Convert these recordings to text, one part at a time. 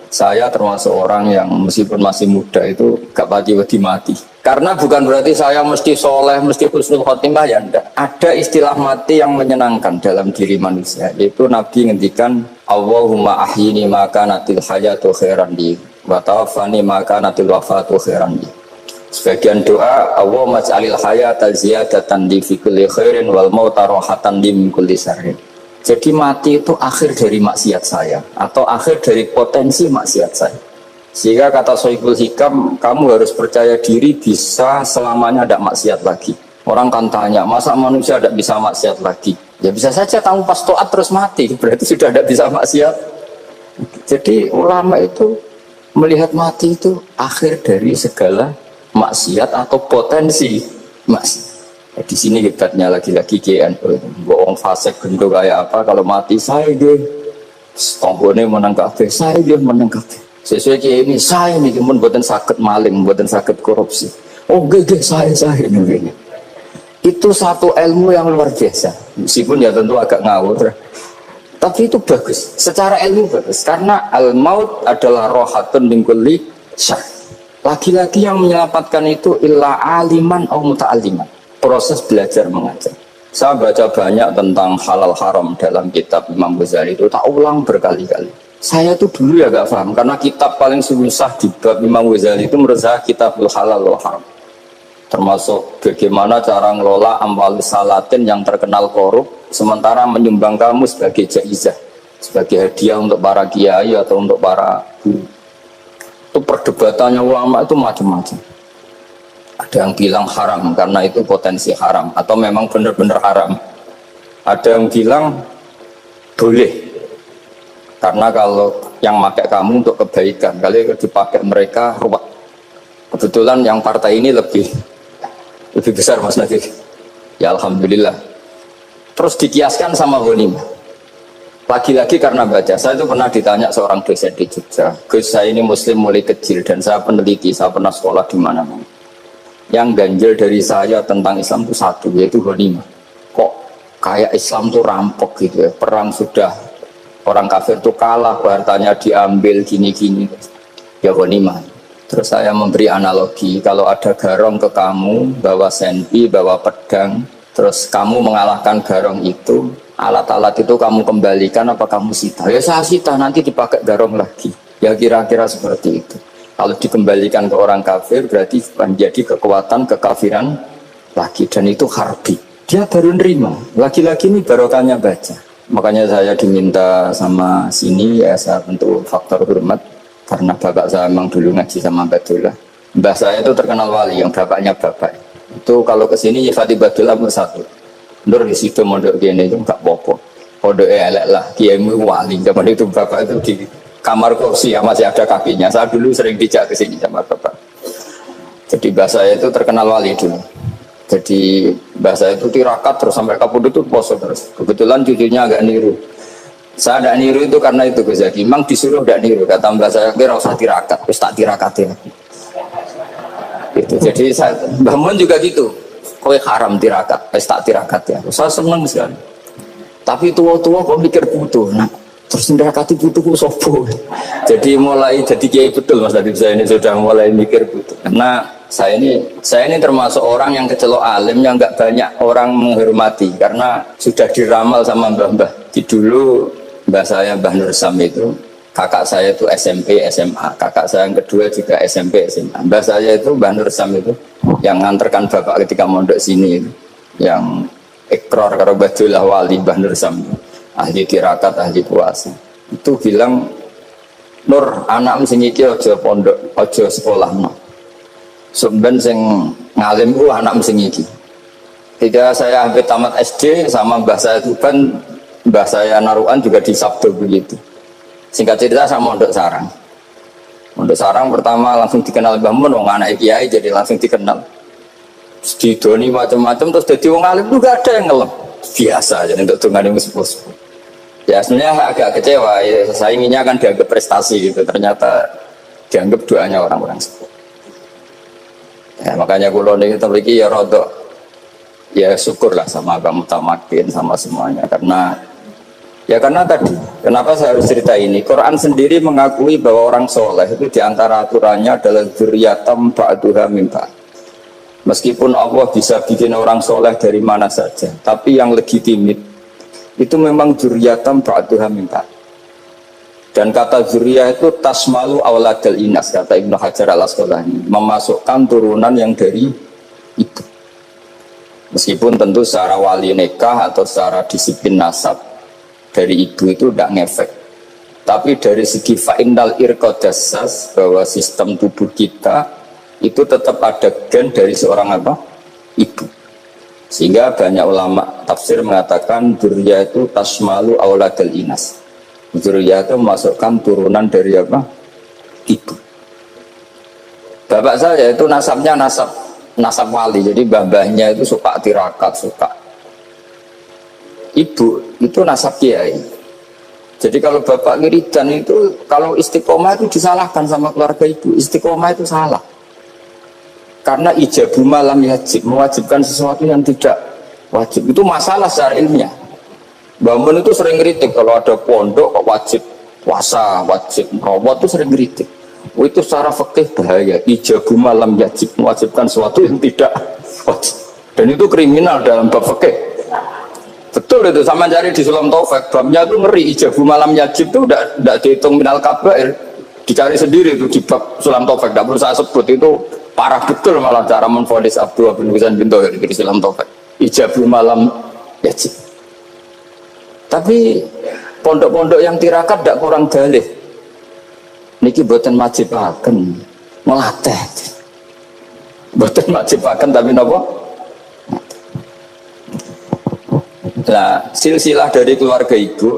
Saya termasuk orang yang meskipun masih muda itu gak pati-pati mati. Karena bukan berarti saya mesti soleh, mesti husnul khotimah, ya enggak. Ada istilah mati yang menyenangkan dalam diri manusia. Yaitu Nabi ngendikan, Allahumma ahyini maka natil hayatu khairan li, wa tawaffani maka natil wafatu khairan li. Sebagian doa, Allahumma ja'alil hayata ziyadatan li fi kulli khairin wal mauta rohatan li min kulli syarrin. Jadi mati itu akhir dari maksiat saya atau akhir dari potensi maksiat saya. Sehingga kata Sohibul Hikam, kamu harus percaya diri bisa selamanya tidak maksiat lagi. Orang kan tanya, masa manusia tidak bisa maksiat lagi? Ya bisa saja kamu pas toat terus mati, berarti sudah tidak bisa maksiat. Jadi ulama itu melihat mati itu akhir dari segala maksiat atau potensi maksiat. Di sini hebatnya lagi-lagi GNU, bohong fasik gendong kayak apa, kalau mati saya dia tombone menang kabeh, saya dia menang kabeh. Sesuai kayak ini saya nih cuman buatan sakit maling, buatan sakit korupsi. Oh gede saya ini. Itu satu ilmu yang luar biasa, meskipun ya tentu agak ngawur, tapi itu bagus. Secara ilmu bagus karena al-maut adalah rohatun min kulli syarr. Lagi-lagi yang menyelamatkan itu illa aliman atau muta'alliman. Proses belajar mengajar. Saya baca banyak tentang halal haram dalam kitab Imam Ghazali itu, tak ulang berkali-kali. Saya tuh dulu ya gak paham karena kitab paling susah di bab Imam Ghazali itu menurut saya kitabul halal wal haram. Termasuk bagaimana cara ngelola amwal salatin yang terkenal korup sementara menyumbang kamu sebagai jaizah, sebagai hadiah untuk para kiai atau untuk para guru. Itu perdebatannya ulama itu macam-macam. Ada yang bilang haram karena itu potensi haram atau memang benar-benar haram. Ada yang bilang boleh karena kalau yang pakai kamu untuk kebaikan, kali dipakai mereka ruwet. Kebetulan yang partai ini lebih besar Mas Nadir. Ya alhamdulillah. Terus dikiaskan sama ghanimah. Lagi-lagi karena baca, saya itu pernah ditanya seorang dosen di Jogja, Gus saya ini muslim mulai kecil dan saya peneliti, saya pernah sekolah di mana-mana. Yang ganjil dari saya tentang Islam itu satu, yaitu ghanimah. Kok kayak Islam tuh rampok gitu ya, perang sudah orang kafir tuh kalah, hartanya diambil gini-gini, ya ghanimah. Terus saya memberi analogi, kalau ada garong ke kamu, bawa senpi, bawa pedang, terus kamu mengalahkan garong itu, alat-alat itu kamu kembalikan apa kamu sita? Ya saya sita, nanti dipakai garong lagi. Ya kira-kira seperti itu. Kalau dikembalikan ke orang kafir berarti menjadi kekuatan kekafiran lagi dan itu harbi. Dia baru nerima. Lagi-lagi ini barokahnya baca. Makanya saya diminta sama sini ya saya bentuk faktor hormat karena bapak saya memang dulu ngaji sama Badullah. Mbah saya itu terkenal wali yang bapaknya bapak. Itu kalau kesini ya Fatih Badullah bersatu. Nur di situ mondok gini itu enggak popo. Pondok elek lah. Kiaimu wali. Zaman itu bapak itu di kamar kursi yang masih ada kakinya. Saya dulu sering dijak ke sini sama bapak. Jadi bahasa itu terkenal wali dulu. Jadi bahasa itu tirakat terus sampai kapundut itu poso terus. Kebetulan cucunya agak niru. Saya tidak niru itu karena itu Gus Zaki. Memang disuruh tidak niru. Kata mbak saya kira usah tirakat. Terus tak tirakatin. Gitu. Jadi saya bangun juga gitu. Kowe haram tirakat. Terus tak tirakat ya. Saya senang sekali. Tapi tua-tua kok mikir butuh. Nah, terus tirakati butuhku sopo. Jadi mulai jadi kiai betul Mas Nadib, saya ini sudah mulai mikir butuh. Karena saya ini termasuk orang yang kecelok alim yang nggak banyak orang menghormati karena sudah diramal sama mbah-mbah. Di dulu mbah saya Mbah Nur Sam itu kakak saya itu SMP SMA, kakak saya yang kedua juga SMP SMA. Mbah saya itu Mbah Nur Sam itu yang nganterkan bapak ketika mondok sini itu, yang ikrar karo Badullah wali Mbah Nur Sam, ahli tirakat, ahli puasa. Itu bilang Nur anak sing iki aja pondok, aja sekolah no. Sumben sing ngalim ku anak sing iki. Ketika saya hampir tamat SD sama mbah saya Tuban, mbah saya Naruan juga di Sabdo begitu. Singkat cerita saya mondok sarang. Mondok sarang pertama langsung dikenal Mbah Mun, wong anak kiai jadi langsung dikenal. Didoni macam-macam terus jadi wong alim juga ada yang ngelem. Biasa aja untuk tunggangan sepuh-sepuh. Ya sebenarnya agak kecewa ya, saya inginnya kan dianggap prestasi gitu, ternyata dianggap doanya orang-orang sepuh. Ya, makanya kalau ini terliki ya rodok ya syukurlah sama kamu tamakin sama semuanya karena Ya karena tadi, kenapa saya harus cerita ini? Quran sendiri mengakui bahwa orang soleh itu diantara aturannya adalah dzurriyyatam ba'duha min ba'd. Meskipun Allah bisa bikin orang soleh dari mana saja, tapi yang legitimit itu memang dzurriyyatam ba'duha min ba'd. Dan kata dzurriyyah itu tasmalu auladal inas, kata Ibnu Hajar al-Asqalani, memasukkan turunan yang dari ibu. Meskipun tentu secara wali nikah atau secara disiplin nasab dari ibu itu tidak ngefek, tapi dari segi fa'innal irqadassas, bahwa sistem tubuh kita itu tetap ada gen dari seorang apa? Ibu. Sehingga banyak ulama tafsir mengatakan dzurriyyah itu tasmalu auladal inas. Dzurriyyah itu memasukkan turunan dari apa? Ibu. Bapak saya itu nasabnya nasab wali, jadi mbah-mbahnya itu suka tirakat, suka. Ibu itu nasab kiai. Jadi kalau bapak wiridan itu, kalau istiqomah itu disalahkan sama keluarga ibu. Istiqomah itu salah. Karena ijabu malam yajib, mewajibkan sesuatu yang tidak wajib. Itu masalah secara ilmiah. Mbah Mun itu sering kritik kalau ada pondok kok wajib puasa, wajib merawat, itu sering kritik. Itu secara fikih bahaya. Ijabu malam yajib, mewajibkan sesuatu yang tidak wajib. Dan itu kriminal dalam bab fikih. Betul itu, sama cari di Sulam Taufik, babnya itu ngeri. Ijabu malam yajib itu tidak dihitung minal kabair, dicari sendiri itu di bab Sulam Taufik, tidak perlu saya sebut. Itu parah betul malah cara menfonis Abdullah bin Husain bin Thohir di Sulam Taufik. Ijabu malam yajib. Tapi pondok-pondok yang tirakat tidak kurang dalih. Niki boten majibaken melatih. Boten majibaken tapi napa? Nah, silsilah dari keluarga ibu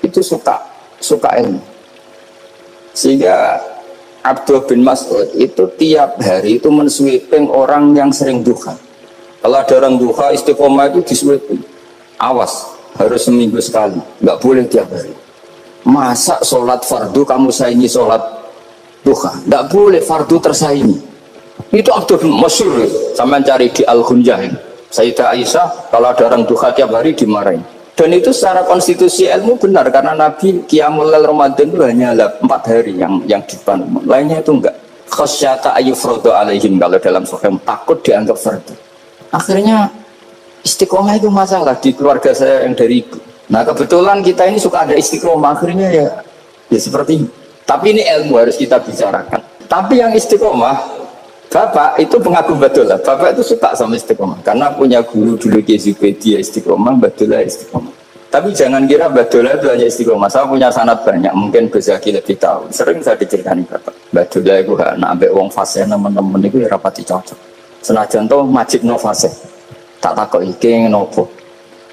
itu suka ilmu. Sehingga Abdullah bin Mas'ud itu tiap hari itu mensweeping orang yang sering duha. Kalau ada orang duha istiqomah itu disweeping. Awas, harus seminggu sekali, nggak boleh tiap hari. Masa sholat fardu kamu saingi sholat duha? Nggak boleh, fardu tersaingi. Itu Abdul Masyur, sama cari di Al-Ghunjah. Sayyidah Aisyah kalau ada orang duha tiap hari dimarahin. Dan itu secara konstitusi ilmu benar, karena Nabi Qiyamul Lail Ramadan itu hanya 4 hari yang dibangun. Lainnya itu enggak. Khasyata ayyufradu alaihim, kalau dalam Sahih, takut dianggap fardu. Akhirnya istiqomah itu masalah di keluarga saya yang dari ibu. Nah kebetulan kita ini suka ada istiqomah, akhirnya ya seperti ini. Tapi ini ilmu harus kita bicarakan. Tapi yang istiqomah, bapak itu pengagum Badolah. Bapak itu suka sama istiqomah karena punya guru dulu Kezubedi istiqomah, Badolah istiqomah. Tapi jangan kira Badolah itu hanya istiqomah. Saya punya sanad banyak, mungkin Bezaki lebih tahu. Sering saya diceritakan bapak. Badolah itu nak ambek wong fase teman-teman itu ya rapati cocok. Senajan to majib no fase. Tak takut iki nopo.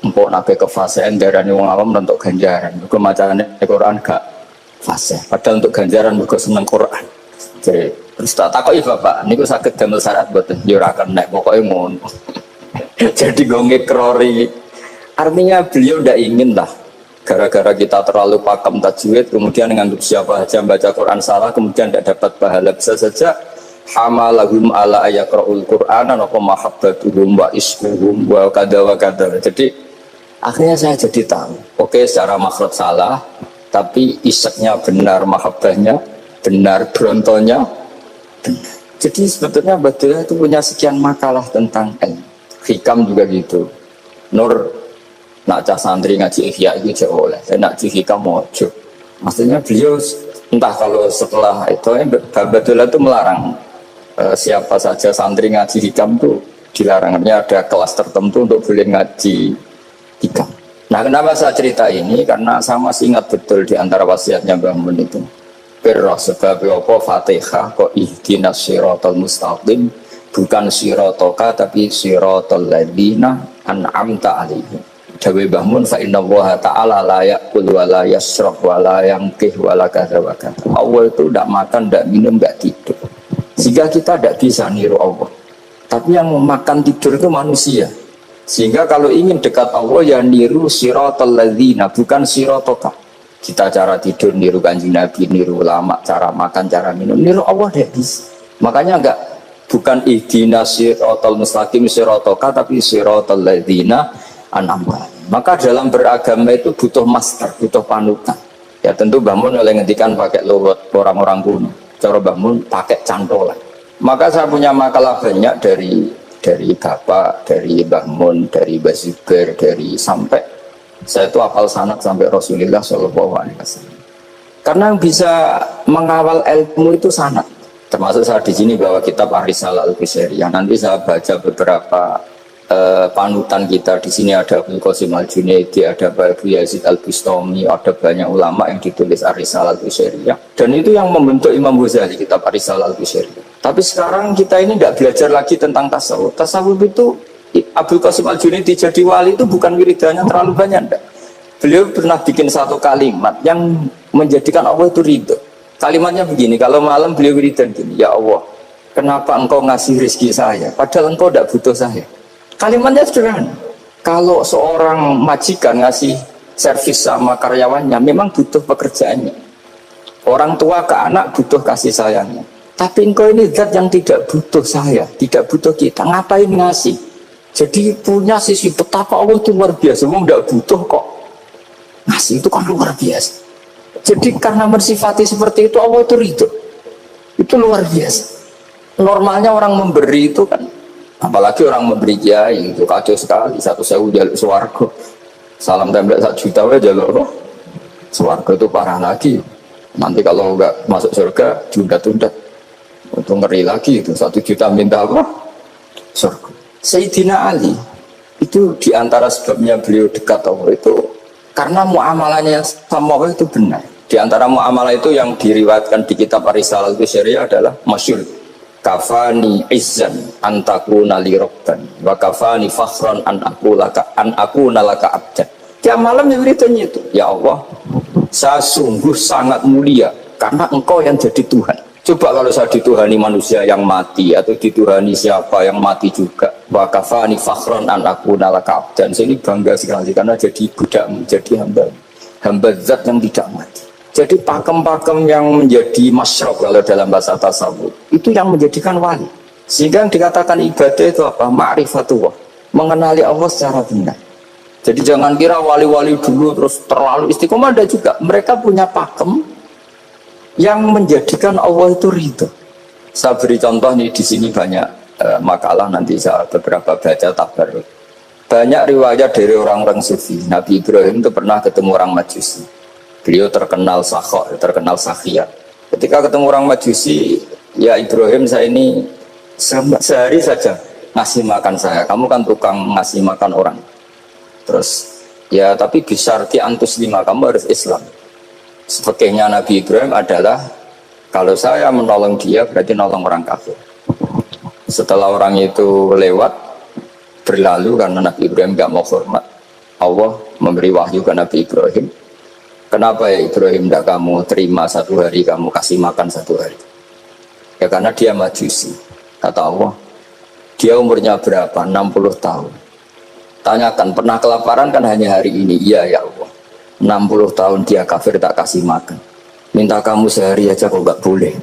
Empuk nabe ke fase darani wong awam untuk ganjaran. Mergo macane Quran gak fase. Padahal untuk ganjaran mergo seneng Quran. Jadi terus tak takoki bapak, niku saged damel syarat mboten? Ya ora kena, pokoke ngono. Jadi gue ngekrori. Artinya beliau tidak ingin lah gara-gara kita terlalu pakem tajwid kemudian dengan siapa saja baca Quran salah kemudian tidak dapat pahala. Bisa saja hamalahum ala ayakra'ul Qur'an wa mahabbatuhum wa iskuhum wa kada wa kada. Jadi akhirnya saya jadi tahu, oke secara makhraj salah tapi iseknya benar, mahabbahnya benar, berontonya benar. Jadi sebetulnya Badolah itu punya sekian makalah tentang ilmu. Hikam juga gitu. Nur nak cah santri ngaji ihya itu jauh oleh, saya nak ngaji hikam mojo. Maksudnya beliau entah kalau setelah itu Badolah itu melarang siapa saja santri ngaji hikam itu dilarangnya, ada kelas tertentu untuk boleh ngaji hikam. Nah kenapa saya cerita ini? Karena saya masih ingat betul di antara wasiatnya Mbah Mun itu. Berroh sebab apa Fatihah kok ihdinas siratal mustaqim, bukan siratoka tapi siratal ladzina an'amta alaihim. Dawe Mbah Mun fa inna Allaha ta'ala la ya'kul wa la yashrab wa la yanqih wa la kadza wa kadza. Allah itu tidak makan, tidak minum, tidak tidur. Sehingga kita tidak bisa niru Allah. Tapi yang makan tidur itu manusia. Sehingga kalau ingin dekat Allah ya niru siratal ladzina, bukan siratoka. Kita cara tidur niru Kanjeng Nabi, niru ulama, cara makan, cara minum, niru Allah tidak bisa. Makanya bukan ihdinas siratal mustaqim siratoka tapi siratal ladzina an'amta. Maka dalam beragama itu butuh master, butuh panutan. Ya tentu Mbah Mun oleh ngendikan pakai lewat orang-orang kuno. Cara Mbah Mun pakai cantolan. Maka saya punya makalah banyak dari Bapak, dari Mbah Mun, dari Mbah Zubair, dari sampai saya itu hafal sanad sampai Rasulullah Shallallahu Alaihi Wasallam. Karena yang bisa mengawal ilmu itu sanad. Termasuk saya di sini bawa kitab Ar-Risalah Al-Qusairiyah. Nanti saya baca beberapa panutan kita. Di sini ada Abdul Qasim Al-Junaidi, ada Abu Yazid Al-Bustami, ada banyak ulama yang ditulis Ar-Risalah Al-Qusairiyah. Dan itu yang membentuk Imam Ghazali, kitab Ar-Risalah Al-Qusairiyah. Tapi sekarang kita ini tidak belajar lagi tentang tasawuf. Tasawuf itu Abdul Qasim Al-Junaidi jadi wali itu bukan wiridannya terlalu banyak. Enggak. Beliau pernah bikin satu kalimat yang menjadikan Allah itu ridho. Kalimatnya begini, kalau malam beliau wiridan gini, ya Allah, kenapa engkau ngasih rezeki saya, padahal engkau tidak butuh saya. Kalimatnya sederhana. Kalau seorang majikan ngasih servis sama karyawannya, memang butuh pekerjaannya. Orang tua ke anak butuh kasih sayangnya. Tapi engkau ini zat yang tidak butuh saya, tidak butuh kita, ngapain ngasih? Jadi punya sisi betapa Allah itu luar biasa, memang tidak butuh kok. Ngasih itu kan luar biasa. Jadi karena bersifati seperti itu Allah itu ridho. Itu luar biasa. Normalnya orang memberi itu kan, apalagi orang memberi kiai itu kacau sekali. 1.000 jaluk swarga, salam tempel 1 juta aja jaluk swarga itu parah lagi. Nanti kalau enggak masuk surga tunda-tunda itu ngeri lagi. Itu 1 juta minta apa? Surga. Sayyidina Ali itu diantara sebabnya beliau dekat Allah itu karena muamalahnya sama Allah itu benar. Di antara muamalah itu yang diriwayatkan di kitab Ar-Risalah Al-Qusairiyah adalah masyhur. Kafani izzan antakuna li rabban wa kafani fakhran an akuna laka abdan. Tiap malam ya beritanya itu, ya Allah, saya sungguh sangat mulia karena engkau yang jadi Tuhan. Coba kalau saya dituhani manusia yang mati atau dituhani siapa yang mati juga. Wa kafani fakhran an akuna laka abdan. Saya ini bangga sekali karena jadi budakmu, jadi hamba zat yang tidak mati. Jadi pakem-pakem yang menjadi masyrab kalau dalam bahasa tasawuf itu yang menjadikan wali. Sehingga yang dikatakan ibadah itu apa? Ma'rifatullah, mengenali Allah secara benar. Jadi jangan kira wali-wali dulu terus terlalu istiqomah, ada juga. Mereka punya pakem yang menjadikan Allah itu ridho. Saya beri contoh nih, di sini banyak makalah, nanti saya beberapa baca tabarruk. Banyak riwayat dari orang-orang sufi. Nabi Ibrahim itu pernah ketemu orang Majusi. Beliau terkenal sakhok, terkenal sakhiyat. Ketika ketemu orang Majusi, ya Ibrahim, saya ini sehari saja ngasih makan saya. Kamu kan tukang ngasih makan orang. Terus, ya tapi bisyarti antus lima, kamu harus Islam. Fakihnya Nabi Ibrahim adalah kalau saya menolong dia berarti nolong orang kafir. Setelah orang itu lewat berlalu karena Nabi Ibrahim gak mau hormat, Allah memberi wahyu ke Nabi Ibrahim. Kenapa ya Ibrahim tidak kamu terima 1 hari, kamu kasih makan 1 hari? Ya karena dia Majusi. Kata Allah, dia umurnya berapa? 60 tahun. Tanyakan, pernah kelaparan kan hanya hari ini? Iya ya Allah. 60 tahun dia kafir tak kasih makan. Minta kamu sehari aja kok nggak boleh.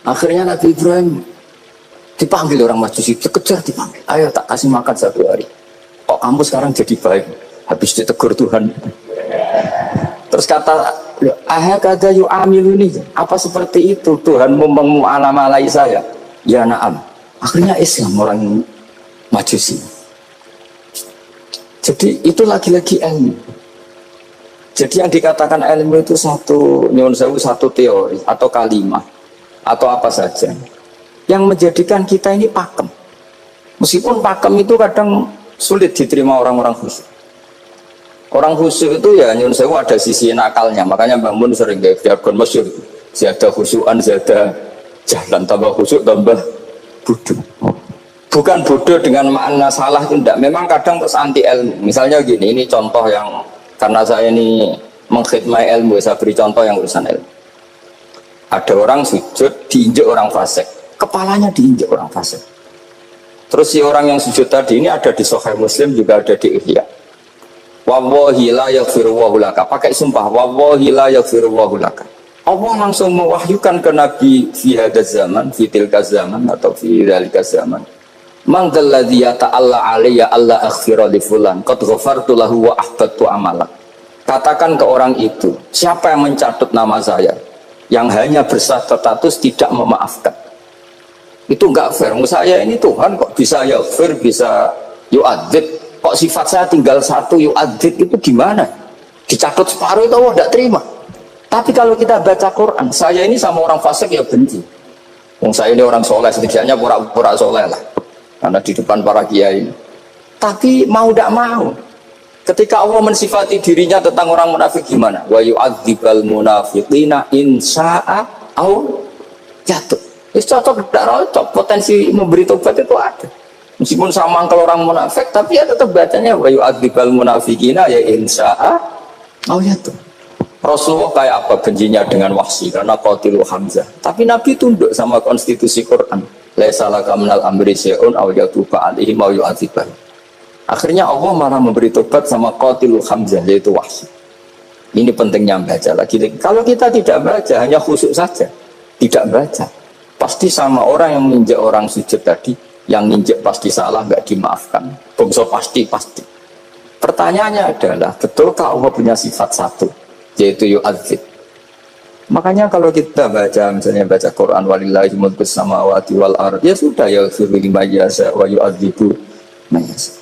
Akhirnya Nabi Ibrahim dipanggil orang Majusi, dikejar dipanggil. Ayo tak kasih makan 1 hari. Kok kamu sekarang jadi baik? Habis ditegur Tuhan. Terus kata, ahakada yu'amiluni, apa seperti itu Tuhan mengu'alamalai saya? Ya na'am. Akhirnya Islam orang Majusi. Jadi itu lagi-lagi ilmu. Jadi yang dikatakan ilmu itu satu teori atau kalimat atau apa saja yang menjadikan kita ini pakem. Meskipun pakem itu kadang sulit diterima orang-orang khusyuk. Orang khusyuk itu ya nyun sewu ada sisi nakalnya, makanya Mbah Mun sering kayak jargon masyhur, ziyada khusyuan ziyada jalan, tambah khusyuk tambah bodoh. Bukan bodoh dengan makna salah itu enggak, memang kadang terus anti ilmu. Misalnya gini, ini contoh yang karena saya ini mengkhidmati ilmu, saya beri contoh yang urusan ilmu. Ada orang sujud diinjek orang fasik, kepalanya diinjek orang fasik. Terus si orang yang sujud tadi ini ada di Sahih Muslim, juga ada di Ihya. Wallahi la yaghfirullahu laka, pakai sumpah, wallahi la yaghfirullahu laka. Allah langsung mewahyukan ke Nabi fi hadzal zaman, fi tilka zaman atau fi dzalika zaman. Mangdal ladzi yata'alla alayya alla aghfira li fulan qad ghafartu lahu wa ahbattu amalak. Katakan ke orang itu, siapa yang mencatut nama saya yang hanya berstatus tidak memaafkan. Itu enggak fair. Saya ini Tuhan kok bisa yaghfir, bisa yu'adzib. Kok sifat saya tinggal satu yu'adzib, itu gimana? Dicatut separuh itu Allah tidak terima. Tapi kalau kita baca Quran, saya ini sama orang fasik ya benci. Saya ini orang soleh, setidaknya pura-pura soleh lah. Karena di depan para kiai. Tapi mau tidak mau, ketika Allah mensifati dirinya tentang orang munafik gimana? Wa yu'adzibal munafiqina in sya'a au jatuh. Itu cocok tidak cocok, potensi memberi tobat itu ada. Meskipun sama kalau orang munafik, tapi ya tetap bacanya wa yu'adzibal munafiqina ya in sya'a au jatuh. Rasulullah kayak apa bencinya dengan Wahsy karena qatilu Hamzah. Tapi Nabi tunduk sama konstitusi Quran. Laisa laka minal amri syai'un aw yatuba alaihim aw yu'adzibah. Akhirnya Allah malah memberi tobat sama qatilu Hamzah yaitu Wahsy. Ini pentingnya baca lagi. Kalau kita tidak baca, hanya khusyuk saja, tidak baca, pasti sama orang yang menginjak orang sujud tadi, yang nginjek pasti salah, nggak dimaafkan. Bongso pasti. Pertanyaannya adalah, betulkah Allah punya sifat satu, yaitu yu'adzib? Makanya kalau kita baca, misalnya baca Quran walillahi mulkus samawati wal ardh, ya sudah, ya yaghfiru liman yasha wa yu'adzibu man yasha.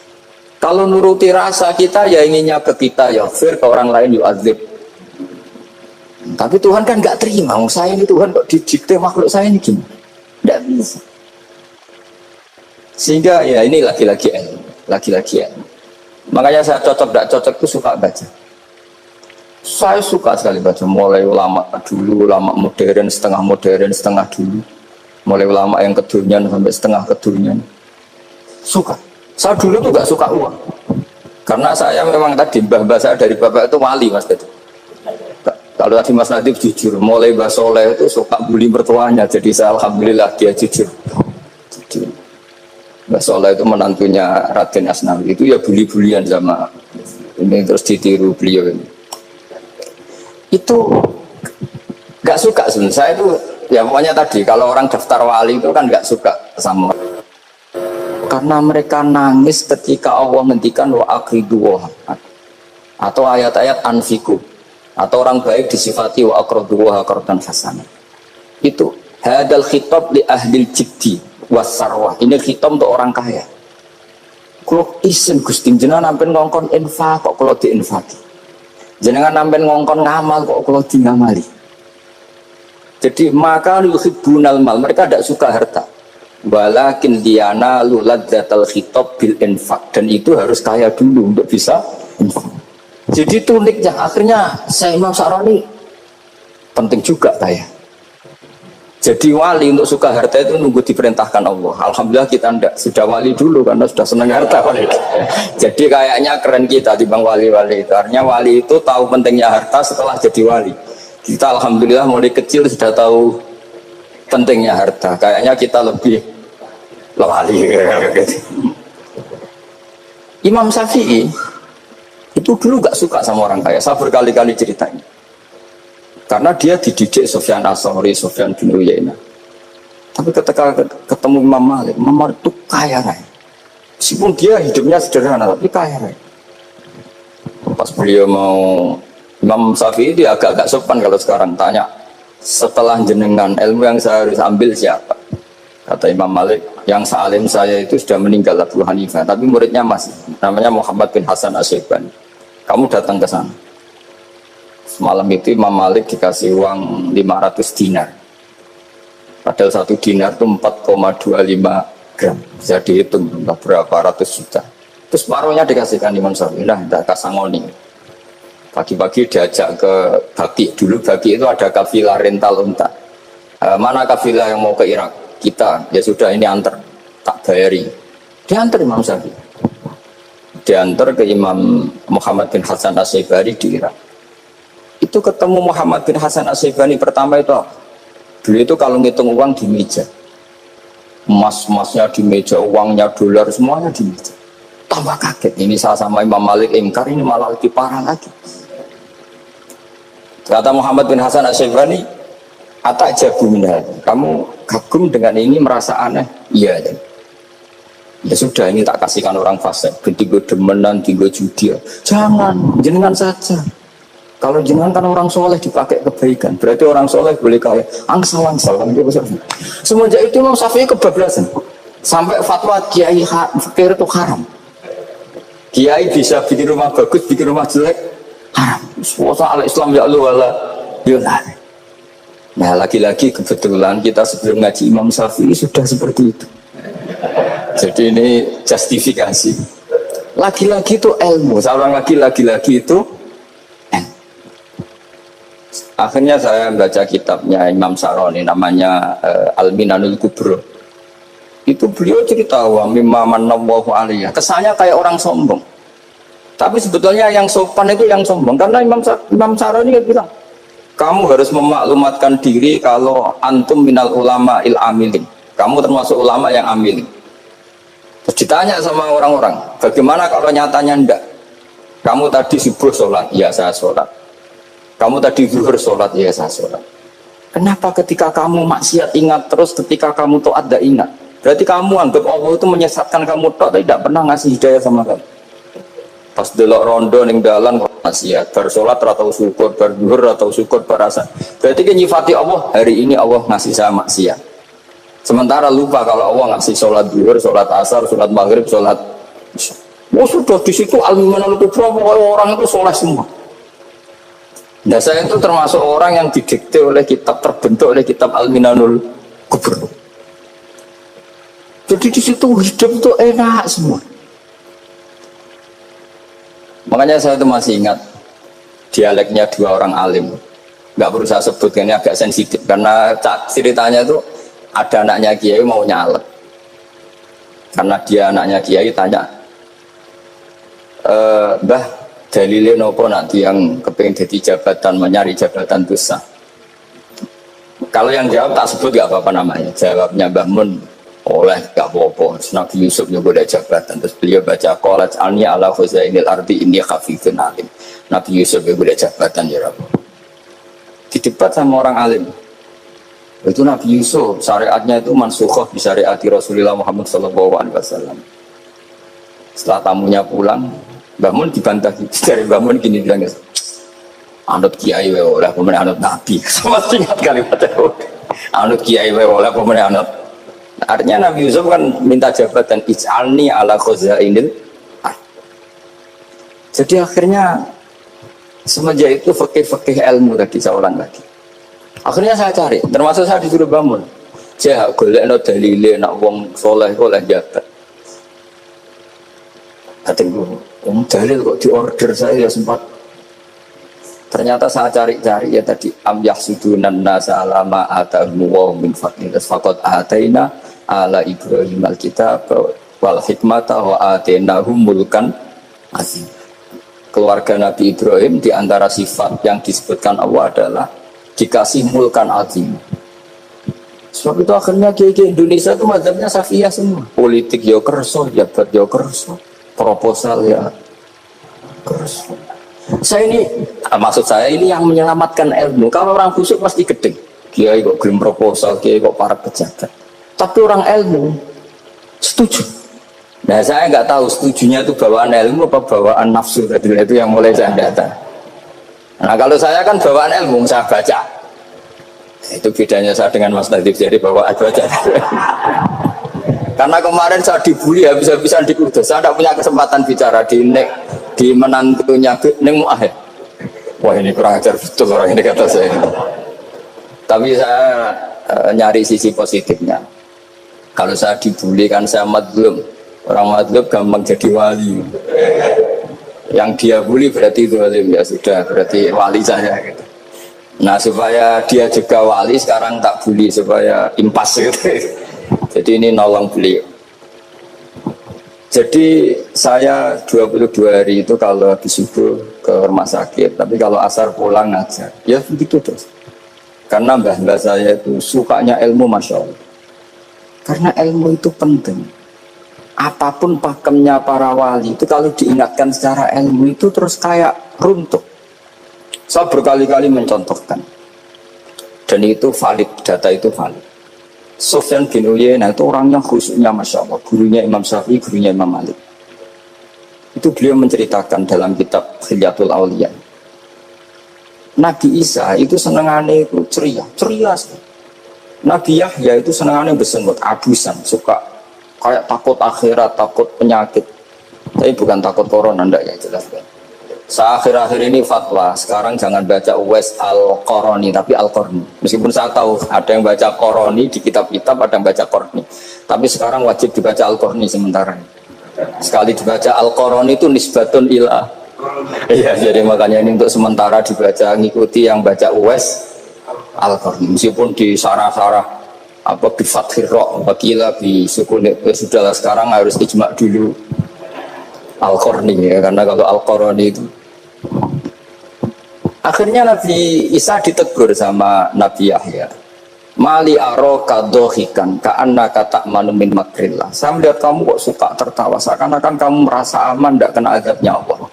Kalau nuruti rasa kita, ya inginnya ke kita yaghfir, ke orang lain yu'adzib. Tapi Tuhan kan nggak terima. Saya ini Tuhan kok didikte makhluk saya ini gimana? Nggak bisa. Sehingga ya ini lagi-lagi ilmu. Makanya saya cocok nggak cocok itu suka baca. Saya suka sekali baca, mulai ulama dulu, ulama modern, setengah dulu, mulai ulama yang kedunian sampai setengah kedunian. Suka. Saya dulu tuh gak suka uang, karena saya memang tadi mbah saya dari bapak itu wali mas tadi. Kalau tadi Mas Nadif jujur, mulai Mbah Soleh itu suka bully mertuanya, jadi saya alhamdulillah dia jujur. Mbah Soleh itu menantunya Raden Asnawi, itu ya bully-bulian sama ini, terus ditiru beliau ini. Itu gak suka sebenarnya. Saya itu ya pokoknya tadi kalau orang daftar wali itu kan gak suka sama, karena mereka nangis ketika Allah menghentikan wa aqridu atau ayat-ayat anfiku, atau orang baik disifati wa aqridu wa qardan hasanah. Itu hadal khitab li ahlil jiddi wasarwah. Ini khitab untuk orang kaya. Kalau isin Gusti jenengan sampean ngongkon infak kok kalau diinfaki. Jenengan sampean ngongkon ngamal kok kalau di ngamali. Jadi maka yuhibbunal mal, mereka tidak suka harta. Walakin diana luladzatal khitab bil infak, dan itu harus kaya dulu untuk bisa infak. Jadi itu uniknya. Akhirnya saya Imam Sa'roni penting juga kaya. Jadi wali untuk suka harta itu nunggu diperintahkan Allah. Alhamdulillah kita enggak, sudah wali dulu karena sudah senang harta. Jadi kayaknya keren kita dibanding wali-wali itu. Artinya wali itu tahu pentingnya harta setelah jadi wali. Kita alhamdulillah mulai kecil sudah tahu pentingnya harta. Kayaknya kita lebih wali. Imam Syafi'i itu dulu gak suka sama orang kaya. Saya berkali-kali ceritain. Karena dia dididik Sufyan As-Tsauri, Sufyan bin Uyainah. Tapi ketika ketemu Imam Malik itu kaya raya. Meskipun dia hidupnya sederhana, tapi kaya raya. Pas beliau mau, Imam Syafi'i dia agak-agak sopan kalau sekarang tanya, setelah jenengan ilmu yang saya harus ambil siapa? Kata Imam Malik, yang sealim saya itu sudah meninggal Abu Hanifah, tapi muridnya masih, namanya Muhammad bin Hasan Asy-Syaibani. Kamu datang ke sana. Malam itu Imam Malik dikasih uang 500 dinar. Padahal 1 dinar itu 4,25 gram. Bisa dihitung berapa ratus juta. Terus paruhnya dikasihkan Imam Syafi'i. Nah, tidak kasangoni. Pagi-pagi diajak ke Baki. Dulu Baki itu ada kafilah rental unta. Mana kafilah yang mau ke Irak? Kita, ya sudah ini antar. Tak bayari. Diantar Imam Syafi'i. Diantar ke Imam Muhammad bin Hasan Asy-Syaibani di Irak. Itu ketemu Muhammad bin Hasan Asy-Syaibani pertama itu beliau itu kalau ngitung uang di meja, emas-emasnya di meja, uangnya dolar semuanya di meja. Tambah kaget, ini saya sama Imam Malik ingkar, ini malah lebih parah lagi. Kata Muhammad bin Hasan Asy-Syaibani, atak jabu minal, kamu kagum dengan ini, merasa aneh? Iya. Ya sudah, ini tak kasihkan orang fasik, ketiga demenan, tiga judi. Jangan, jenengan saja. Kalau jenengan kan orang soleh dipakai kebaikan, berarti orang soleh boleh kaya angsal-angsal. Semenjak itu Imam Syafi'i kebablasan. Sampai fatwa kiai fakir itu haram. Kiai bisa bikin rumah bagus, bikin rumah jelek, haram. Suasa ala Islam ya Allah wala yunah. Nah lagi-lagi kebetulan kita sebelum ngaji Imam Syafi'i sudah seperti itu. Jadi ini justifikasi. Lagi-lagi itu ilmu. Seorang lagi-lagi itu akhirnya saya baca kitabnya Imam Saroni namanya Al-Minanul Kubro. Itu beliau cerita wa mimma manallahu alaihi. Kesannya kayak orang sombong. Tapi sebetulnya yang sopan itu yang sombong. Karena Imam Saroni bilang, kamu harus memaklumatkan diri kalau antum minal ulama il amilin. Kamu termasuk ulama yang amilin. Terus ditanya sama orang-orang, bagaimana kalau nyatanya enggak? Kamu tadi subuh sholat, ya saya sholat. Kamu tadi zuhur sholat, ya saya sholat. Kenapa ketika kamu maksiat ingat terus, ketika kamu taat tidak ingat? Berarti kamu anggap Allah itu menyesatkan kamu tidak pernah ngasih hidayah sama kamu. Pas delok rondo ning dalan maksiat, bar sholat atau syukur, bar zuhur atau syukur, berasa. Berarti kan nyifati Allah, hari ini Allah ngasih saya maksiat. Sementara lupa kalau Allah ngasih sholat zuhur, sholat asar, sholat maghrib, sholat. Oh sudah di situ Al-Minanul Kubro, orang itu soleh semua. Nah saya itu termasuk orang yang didikte oleh kitab, terbentuk oleh kitab Al-Minanul Kubro. Jadi di situ hidup itu enak semua. Makanya saya itu masih ingat dialeknya dua orang alim. Nggak perlu saya sebut, ini agak sensitif karena ceritanya itu ada anaknya kiai mau nyalek. Karena dia anaknya kiai tanya, Mbah, dalilnya nopo nanti yang kepingin jadi jabatan, mencari jabatan itu sah. Kalau yang jawab tak sebut gak apa-apa namanya. Jawabnya Mbah Mun, oleh gak apa-apa. Nabi Yusuf juga ada jabatan. Terus beliau baca qalat alni ala khuzainil ardi inni khafifun alim. Nabi Yusuf juga ada jabatan ya Rabb. Didebat sama orang alim. Itu Nabi Yusuf syariatnya itu mansukhoh di syariat Rasulullah Muhammad SAW. Setelah tamunya pulang, Mbah Mun dibantah dari Mbah Mun gini bilang, anut kiai wae oleh pemenang anut nabi. Sama ingat kalimatnya. Anut kiai wae oleh pemenang anut. Artinya Nabi Yusuf kan minta jabatan ij'alni ala khuzainil. Jadi akhirnya semenjak itu fikih ilmu tadi saya ulang lagi. Akhirnya saya cari, termasuk saya disuruh bangun. Saya golekno dalile nak wong soleh oleh jabat. Katanya dalil kok diorder saya ya sempat. Ternyata saya cari-cari ya tadi am yahsudunan nasa alama atahum wa min fadlin faqad ataina ala Ibrahim alkitab wal hikmata wa atainahum mulkan azim. Keluarga Nabi Ibrahim di antara sifat yang disebutkan Allah adalah dikasih mulkan azim. Sebab itu akhirnya kiai Indonesia itu mazhabnya Syafi'iyah semua. Politik ya kerso, jabat ya kerso, proposal ya kerso. Saya ini, maksud saya ini yang menyelamatkan ilmu. Kalau orang busuk pasti gede. Kiai kok kirim proposal, kiai kok para pejabat. Tapi orang ilmu setuju. Nah saya nggak tahu setujunya itu bawaan ilmu apa bawaan nafsu. Itu yang mulai saya data. Nah kalau saya kan bawaan ilmu, saya baca. Itu bedanya saya dengan Mas Nadif, jadi bawaan baca. Karena kemarin saya dibully habis-habisan di Kudus, saya tidak punya kesempatan bicara di menantunya Neng Mu'ahid. Wah ini kurang ajar betul orang ini kata saya. Tapi saya nyari sisi positifnya. Kalau saya dibully kan saya madlum. Orang madlum gampang jadi wali. Yang dia bully berarti itu wali, ya sudah berarti wali saya gitu. Nah supaya dia juga wali sekarang tak bully supaya impas gitu. Jadi ini nolong beliau. Jadi saya 22 hari itu kalau habis subuh ke rumah sakit, tapi kalau asar pulang ngajar. Ya begitu terus. Karena mbah-mbah saya itu sukanya ilmu, Masya Allah. Karena ilmu itu penting. Apapun pakemnya para wali itu kalau diingatkan secara ilmu itu terus kayak runtuh. Saya berkali-kali mencontohkan. Dan itu valid, data itu valid. Sufyan bin Uyainah itu orangnya khususnya Masya Allah, gurunya Imam Syafi'i, gurunya Imam Malik. Itu beliau menceritakan dalam kitab Hilyatul Auliya. Nabi Isa itu senengannya itu ceria sekali. Nabi Yahya itu senengannya bersengut, abusan, suka kayak takut akhirat, takut penyakit. Tapi bukan takut corona, enggak ya jelas kan. Saya akhir-akhir ini fatwa, sekarang jangan baca Uwais Al-Qarani, tapi Al-Qarni. Meskipun saya tahu ada yang baca Qarani di kitab-kitab, ada yang baca Qarni. Tapi sekarang wajib dibaca Al-Qarni sementara. Sekali dibaca Al-Qarani itu nisbatun ila. Iya, jadi makanya ini untuk sementara dibaca, ngikuti yang baca Uwais Al-Qarni. Meskipun di sarah-sarah, apa di Fathir Ra', wakilah di sukun, sudahlah sekarang harus ijma' dulu Al-Qarni ya, karena kalau Al-Qarani itu akhirnya Nabi Isa ditegur sama Nabi Yahya. Mali aro kadohikan ka'anna kata manumin makrillah. Saya melihat kamu kok suka tertawa, seakan-akan kamu merasa aman tidak kena azabnya Allah.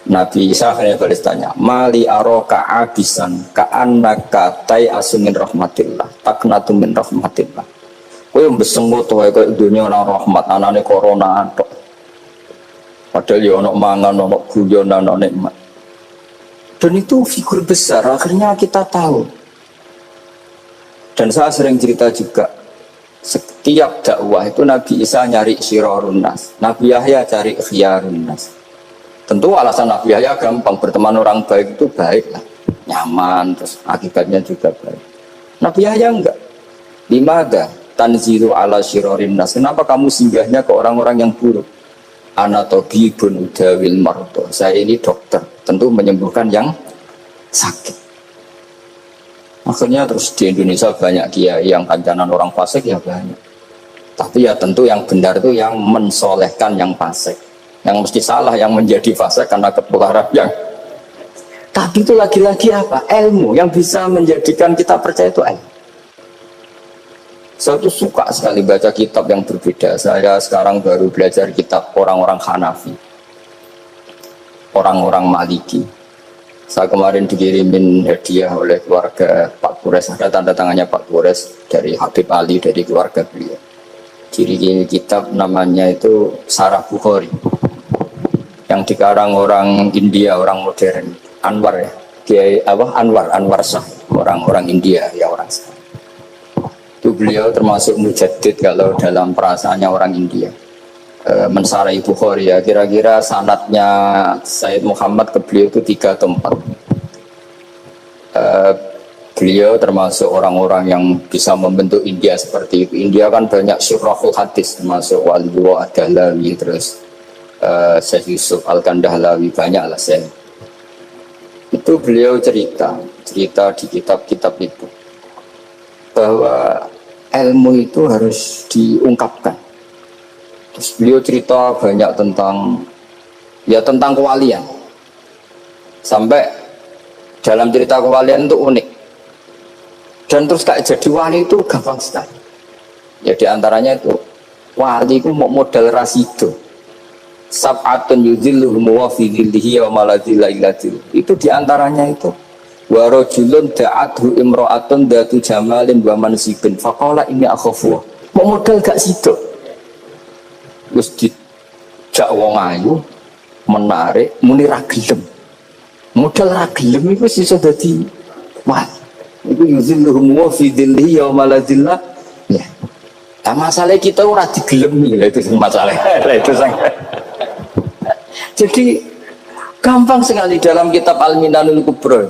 Nabi Isa akhirnya balas tanya, Mali aro ka'abisan ka'anna katai asumin rahmatillah taknatu min rahmatillah. Kowe mbesengut wae koyo dunia ana rahmat, anane corona tok. Padahal ya ono mangan, ono guyon, ono nikmat. Dan itu figur besar, akhirnya kita tahu. Dan saya sering cerita juga, setiap dakwah itu Nabi Isa nyari syirarun nas, Nabi Yahya cari khiyarun nas. Tentu alasan Nabi Yahya gampang, berteman orang baik itu baik lah, nyaman, terus akibatnya juga baik. Nabi Yahya enggak. Limada tanzilu ala syirarin nas, kenapa kamu singgahnya ke orang-orang yang buruk? Anatobibun udawil marto, saya ini dokter, tentu menyembuhkan yang sakit. Akhirnya terus di Indonesia banyak kiai yang kancanan orang fasik ya banyak. Tapi ya tentu yang benar itu yang mensolehkan yang fasik. Yang mesti salah yang menjadi fasik karena ketularan yang. Tapi itu lagi-lagi apa? Ilmu yang bisa menjadikan kita percaya itu ilmu. Saya tuh suka sekali baca kitab yang berbeda. Saya sekarang baru belajar kitab orang-orang Hanafi, orang-orang Maliki. Saya kemarin dikirimin hadiah oleh keluarga Pak Kures, ada tanda tangannya Pak Kures dari Habib Ali, dari keluarga beliau. Ciri kitab namanya itu Sarah Bukhari, yang dikarang orang India, orang modern, Anwar ya, Kiai Anwar Shah, orang-orang India ya, orang Shah. Itu beliau termasuk mujaddid kalau dalam perasaannya orang India. Mensarai Bukhari ya, kira-kira sanadnya Sayyid Muhammad ke beliau itu 3 atau 4. Beliau termasuk orang-orang yang bisa membentuk India seperti itu. India kan banyak syurahul hadis, termasuk Waliwa Ad-Dahlawi, terus Syekh Yusuf Al-Kandahlawi, banyak lah saya. Itu beliau cerita di kitab-kitab itu bahwa ilmu itu harus diungkapkan. Terus beliau cerita banyak tentang kewalian. Sampai dalam cerita kewalian itu unik. Dan terus kayak jadi wali itu gampang sekali. Ya diantaranya itu wali itu mau modal rasido. Sab'atun yudhilluhum wa fi dhillihi wa maladhilla iladil. Itu diantaranya itu wa rajulun da'athu imra'atun datu jamalin wa mansibin faqala ini akhafu. Mau modal gak sido. Wis dijak wong ayu menarik muni ra gelem. Modal ra gelem iku iso dadi wah. Iku yuzilluhum wa fi dhillihi yauma la dhilla. Ya. Nah, masalah kita ora digelemi lah, itu masalah. Itu sangat. Jadi gampang sekali dalam kitab Al-Minanul Kubra.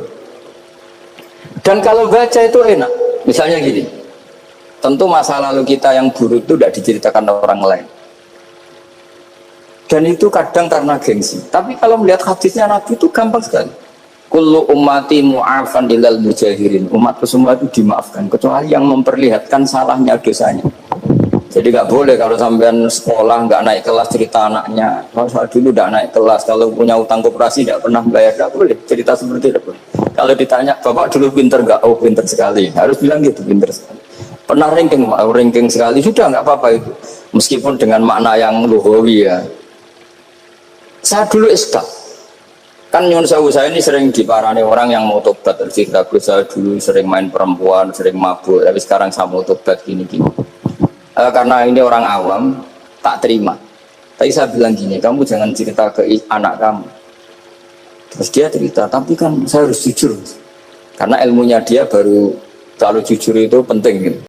Dan kalau baca itu enak. Misalnya gini, tentu masa lalu kita yang buruk itu tidak diceritakan orang lain. Dan itu kadang karena gengsi. Tapi kalau melihat hadisnya Nabi itu gampang sekali. Kullu ummati mu'afan ilal mujahirin. Umatku semua itu dimaafkan, kecuali yang memperlihatkan salahnya dosanya. Jadi nggak boleh kalau sampean sekolah nggak naik kelas cerita anaknya. Kalau dulu nggak naik kelas, kalau punya utang koperasi nggak pernah bayar, nggak boleh cerita seperti itu. Kalau ditanya, Bapak dulu pinter nggak? Oh pinter sekali. Harus bilang gitu, pinter sekali. Pernah ranking sekali, sudah nggak apa-apa itu. Meskipun dengan makna yang lugawi ya. Saya dulu Kan nyun sewu saya ini sering diparani orang yang mau tobat, cerita saya dulu sering main perempuan, sering mabuk, tapi sekarang saya mau tobat gini-gini. Karena ini orang awam, tak terima. Tapi saya bilang gini, kamu jangan cerita ke anak kamu. Terus dia cerita, tapi kan saya harus jujur. Karena ilmunya dia baru, kalau jujur itu penting gitu.